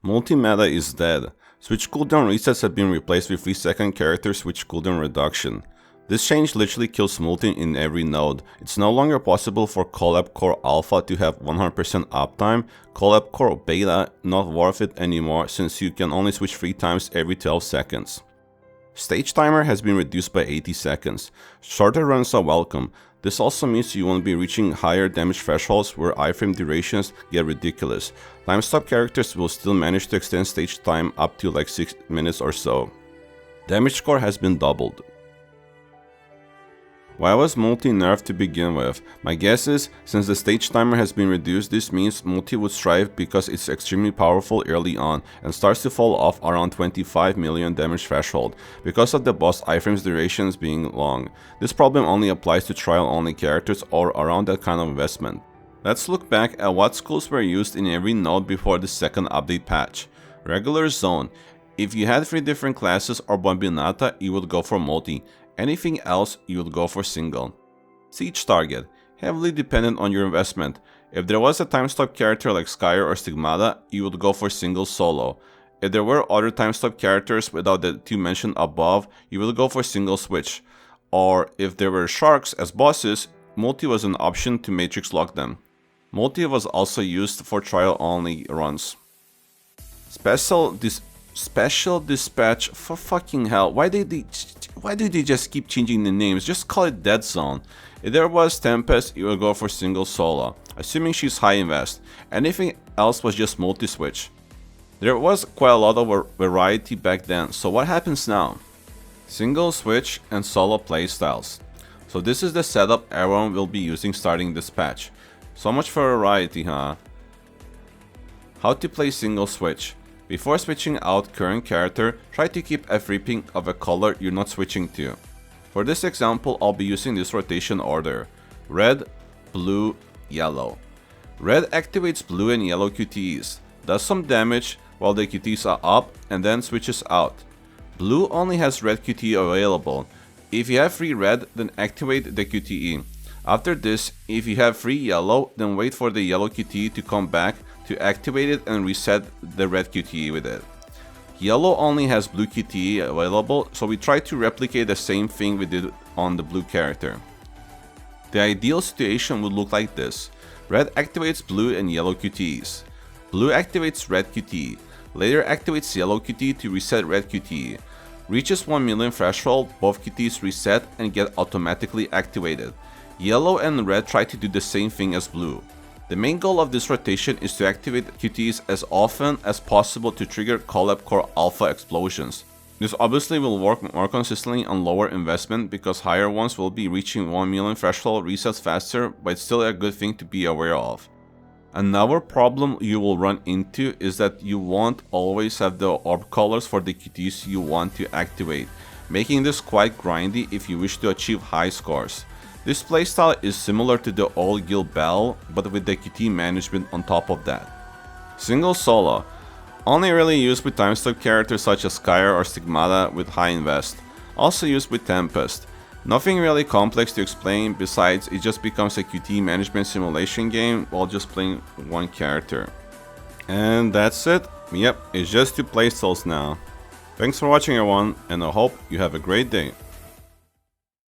Multi-meta is dead. Switch cooldown resets have been replaced with 3-second character switch cooldown reduction. This change literally kills multi in every node. It's no longer possible for Collab Core Alpha to have 100% uptime. Collab Core Beta not worth it anymore since you can only switch 3 times every 12 seconds. Stage timer has been reduced by 80 seconds. Shorter runs are welcome. This also means you won't be reaching higher damage thresholds where iframe durations get ridiculous. Time stop characters will still manage to extend stage time up to like 6 minutes or so. Damage score has been doubled. Why was multi nerfed to begin with? My guess is, since the stage timer has been reduced, this means multi would strive because it's extremely powerful early on and starts to fall off around 25 million damage threshold because of the boss iframes durations being long. This problem only applies to trial only characters or around that kind of investment. Let's look back at what skills were used in every node before the second update patch. Regular zone. If you had 3 different classes or Bambinata, you would go for multi. Anything else, you would go for single. Siege target. Heavily dependent on your investment. If there was a time stop character like Skyer or Stigmata, you would go for single solo. If there were other time stop characters without the 2 mentioned above, you would go for single switch. Or if there were sharks as bosses, multi was an option to matrix lock them. Multi was also used for trial only runs. Special dispatch, for fucking hell, why do they just keep changing the names? Just call it Dead Zone. If there was Tempest, you would go for single solo, assuming she's high invest. Anything else was just multi-switch. There was quite a lot of variety back then, so what happens now? Single switch and solo playstyles. So this is the setup everyone will be using starting this patch. So much for variety, huh? How to play single switch. Before switching out current character, try to keep everything of a color you're not switching to. For this example, I'll be using this rotation order: red, blue, yellow. Red activates blue and yellow QTEs, does some damage while the QTEs are up, and then switches out. Blue only has red QTE available. If you have free red, then activate the QTE. After this, if you have free yellow, then wait for the yellow QTE to come back to activate it and reset the red QTE with it. Yellow only has blue QTE available, so we try to replicate the same thing we did on the blue character. The ideal situation would look like this: red activates blue and yellow QTEs. Blue activates red QTE, later activates yellow QTE to reset red QTE. Reaches 1 million threshold, both QTEs reset and get automatically activated. Yellow and red try to do the same thing as blue. The main goal of this rotation is to activate QTEs as often as possible to trigger Collab Core Alpha explosions. This obviously will work more consistently on lower investment because higher ones will be reaching 1 million threshold resets faster, but it's still a good thing to be aware of. Another problem you will run into is that you won't always have the orb colors for the QTEs you want to activate, making this quite grindy if you wish to achieve high scores. This playstyle is similar to the old guild battle, but with the QT management on top of that. Single solo. Only really used with time stop characters such as Skyer or Stigmata with high invest. Also used with Tempest. Nothing really complex to explain, besides it just becomes a QT management simulation game while just playing one character. And that's it. Yep, it's just 2 playstyles now. Thanks for watching everyone, and I hope you have a great day.